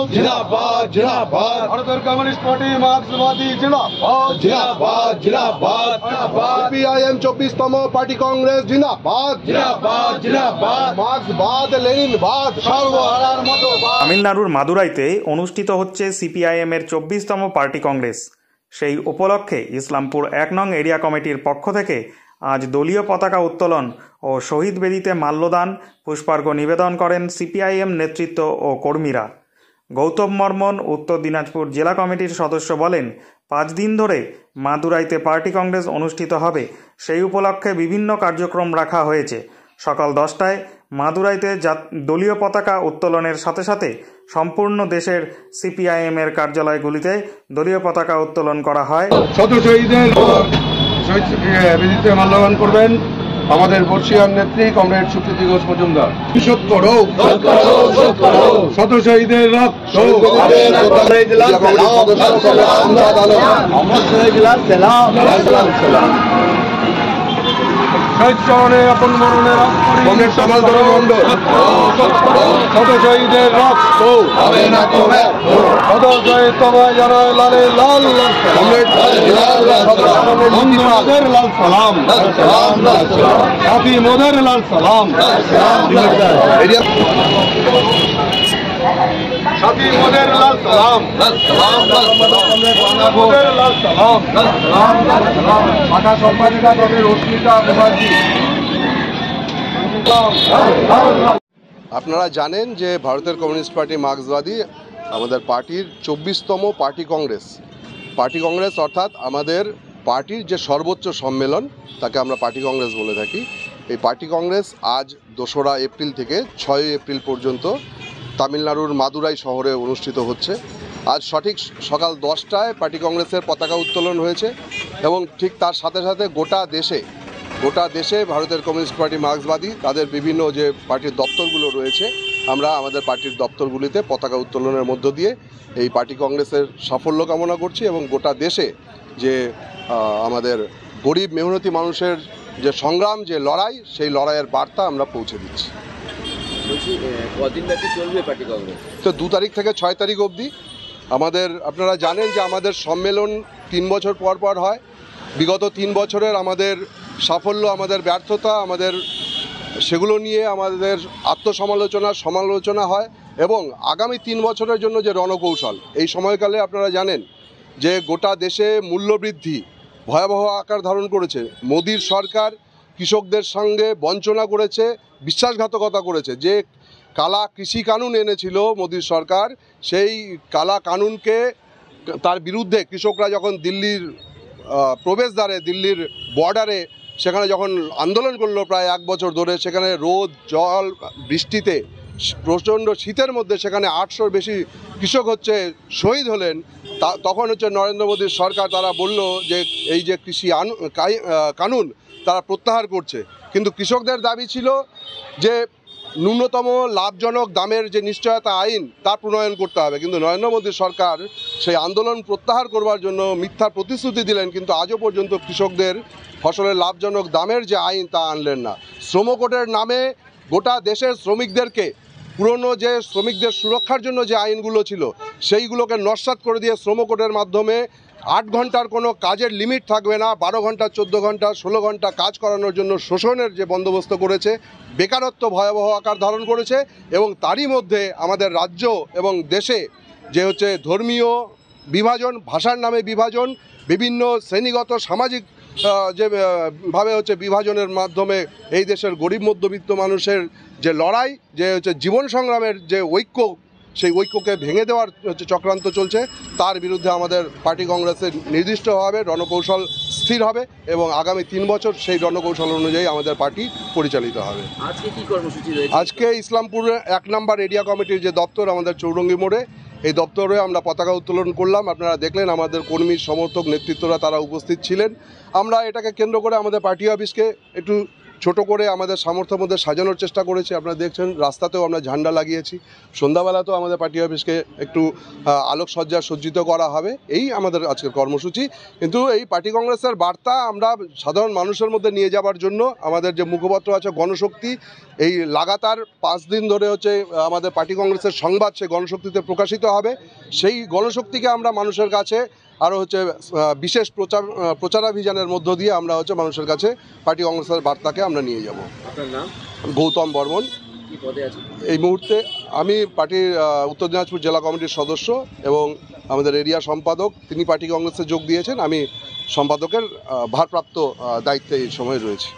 जिंदाबाद जिंदाबाद भारतीय कम्युनिस्ट पार्टी मार्क्सवादी जिंदाबाद जिंदाबाद जिंदाबाद सीपीआईएम 24तम पार्टी कांग्रेस जिंदाबाद जिंदाबाद जिंदाबाद मार्क्सवाद लेनिनवाद সর্বহারার মতো। তামিলনাড়ুর মাদুরাইতে অনুষ্ঠিত হচ্ছে সিপিআইএম এর 24তম পার্টি কংগ্রেস। সেই উপলক্ষে ইসলামপুর ১ নং এরিয়া কমিটির পক্ষ থেকে আজ দলীয় পতাকা উত্তোলন ও শহীদ বেদিতে মাল্যদান পুষ্পার্ঘ্য নিবেদন করেন সিপিআইএম নেতৃত্ব ও কর্মীরা। গৌতম বর্মন উত্তর দিনাজপুর জেলা কমিটির সদস্য বলেন, ৫ দিন ধরে মাদুরাইতে পার্টি কংগ্রেস অনুষ্ঠিত হবে, সেই উপলক্ষে বিভিন্ন কার্যক্রম রাখা হয়েছে। সকাল ১০টায় মাদুরাইতে দলীয় পতাকা উত্তোলনের সাথে সাথে সম্পূর্ণ দেশের সিপিআইএম এর কার্যালয়গুলিতে দলীয় পতাকা উত্তোলন করা হয়। শত শহীদের বেদিতে মাল্যদান করবেন আমাদের বর্ষিয়ান নেত্রী কমরেড সুপ্রীতি ঘোষ মজুমদার। শোধ করো শত শহীদের রক্ত শহীদ চরণে আপন মরণের কমরেড কামাল ধরণ মন্ডল। শত শহীদের রক্ত শত শহীদ তোমায় জানায় লালে লাল কমরেড মোদের লাল সালাম সাথী মোদের লাল সালাম সাথী মোদের লাল সালাম মোদের লাল সালাম শাখা সম্পাদিকা তবে রশ্মিতা মুখার্জি। আপনারা জানেন যে ভারতের কমিউনিস্ট পার্টি মার্ক্সবাদী আমাদের পার্টির 24তম পার্টি কংগ্রেস অর্থাৎ আমাদের পার্টির যে সর্বোচ্চ সম্মেলন তাকে আমরা পার্টি কংগ্রেস বলে থাকি। এই পার্টি কংগ্রেস আজ ২রা এপ্রিল থেকে ৬ এপ্রিল পর্যন্ত তামিলনাড়ুর মাদুরাই শহরে অনুষ্ঠিত হচ্ছে। আজ সঠিক সকাল ১০টায় পার্টি কংগ্রেসের পতাকা উত্তোলন হয়েছে এবং ঠিক তার সাথে সাথে গোটা দেশে ভারতের কমিউনিস্ট পার্টি মার্ক্সবাদী তাদের বিভিন্ন যে পার্টির দপ্তরগুলো রয়েছে, আমরা আমাদের পার্টির দপ্তরগুলিতে পতাকা উত্তোলনের মধ্য দিয়ে এই পার্টি কংগ্রেসের সাফল্য কামনা করছি এবং গোটা দেশে যে আমাদের গরিব মেহনতি মানুষের যে সংগ্রাম, যে লড়াই, সেই লড়াইয়ের বার্তা আমরা পৌঁছে দিচ্ছি। কদিন ব্যাপী চলবে পার্টি কংগ্রেস? তো ২ তারিখ থেকে ৬ তারিখ অবধি আমাদের, আপনারা জানেন যে আমাদের সম্মেলন ৩ বছর পর হয়। বিগত ৩ বছরের আমাদের সাফল্য, আমাদের ব্যর্থতা, আমাদের সেগুলো নিয়ে আমাদের সমালোচনা হয় এবং আগামী ৩ বছরের জন্য যে রণকৌশল, এই সময়কালে আপনারা জানেন যে গোটা দেশে মূল্যবৃদ্ধি ভয়াবহ আকার ধারণ করেছে। মোদির সরকার কৃষকদের সঙ্গে বঞ্চনা করেছে, বিশ্বাসঘাতকতা করেছে। যে কালা কৃষি কানুন এনেছিল মোদির সরকার, সেই কালা কানুনকে তার বিরুদ্ধে কৃষকরা যখন দিল্লির প্রবেশদ্বারে, দিল্লির বর্ডারে সেখানে যখন আন্দোলন করলো প্রায় ১ বছর ধরে, সেখানে রোদ জল বৃষ্টিতে প্রচণ্ড শীতের মধ্যে সেখানে ৮০০-র বেশি কৃষক শহীদ হলেন। তখন নরেন্দ্র মোদীর সরকার তারা বলল যে এই যে কৃষি কানুন তারা প্রত্যাহার করছে, কিন্তু কৃষকদের দাবি ছিল যে ন্যূনতম লাভজনক দামের যে নিশ্চয়তা আইন তা প্রণয়ন করতে হবে। কিন্তু নরেন্দ্র মোদীর সরকার সেই আন্দোলন প্রত্যাহার করবার জন্য মিথ্যা প্রতিশ্রুতি দিলেন, কিন্তু আজও পর্যন্ত কৃষকদের ফসলের লাভজনক দামের যে আইন তা আনলেন না। শ্রম কোডের নামে গোটা দেশের শ্রমিকদেরকে, পুরনো যে শ্রমিকদের সুরক্ষার জন্য যে আইনগুলো ছিল সেইগুলোকে নস্যাৎ করে দিয়ে শ্রম কোডের মাধ্যমে ৮ ঘন্টার কোনো কাজের লিমিট থাকবে না, ১২ ঘন্টা, ১৪ ঘন্টা, ১৬ ঘন্টা কাজ করানোর জন্য শোষণের যে বন্দোবস্ত করেছে, বেকারত্ব ভয়াবহ আকার ধারণ করেছে এবং তারই মধ্যে আমাদের রাজ্য এবং দেশে যে ধর্মীয় বিভাজন, ভাষার নামে বিভাজন, বিভিন্ন শ্রেণীগত সামাজিক যেভাবে বিভাজনের মাধ্যমে এই দেশের গরিব মধ্যবিত্ত মানুষের যে লড়াই, যে জীবন সংগ্রামের যে ঐক্য, সেই ঐক্যকে ভেঙে দেওয়ার চক্রান্ত চলছে। তার বিরুদ্ধে আমাদের পার্টি কংগ্রেসের নির্দিষ্টভাবে রণকৌশল স্থির হবে এবং আগামী ৩ বছর সেই রণকৌশল অনুযায়ী আমাদের পার্টি পরিচালিত হবে। আজকে কি কর্মসূচি রয়েছে? আজকে ইসলামপুরের ১ নম্বর এরিয়া কমিটির যে দপ্তর আমাদের চৌরঙ্গি মোড়ে, এই দপ্তরে আমরা পতাকা উত্তোলন করলাম। আপনারা দেখলেন আমাদের কর্মী, সমর্থক, নেতৃত্বরা তারা উপস্থিত ছিলেন। আমরা এটাকে কেন্দ্র করে আমাদের পার্টি অফিসকে একটু ছোট করে আমাদের সামর্থ্যের মধ্যে সাজানোর চেষ্টা করেছি। আপনারা দেখছেন রাস্তাতেও আমরা ঝান্ডা লাগিয়েছি, সন্ধ্যাবেলাতেও আমাদের পার্টি অফিসকে একটু আলোকসজ্জা সজ্জিত করা হবে, এই আমাদের আজকের কর্মসূচি। কিন্তু এই পার্টি কংগ্রেসের বার্তা আমরা সাধারণ মানুষের মধ্যে নিয়ে যাওয়ার জন্য আমাদের যে মুখপত্র আছে গণশক্তি, এই লাগাতার 5 দিন ধরে হচ্ছে আমাদের পার্টি কংগ্রেসের সংবাদ সেই গণশক্তিতে প্রকাশিত হবে। সেই গণশক্তিকে আমরা মানুষের কাছে আরও হচ্ছে বিশেষ প্রচারাভিযানের মধ্য দিয়ে আমরা হচ্ছে মানুষের কাছে পার্টি কংগ্রেসের বার্তাকে আমরা নিয়ে যাব। আপনার নাম? গৌতম বর্মন। কি পদে আছেন? এই মুহূর্তে আমি পার্টির উত্তর দিনাজপুর জেলা কমিটির সদস্য এবং আমাদের এরিয়া সম্পাদক, তিনি পার্টি কংগ্রেসে যোগ দিয়েছেন। আমি সম্পাদকের ভারপ্রাপ্ত দায়িত্বে এই সময় রয়েছি।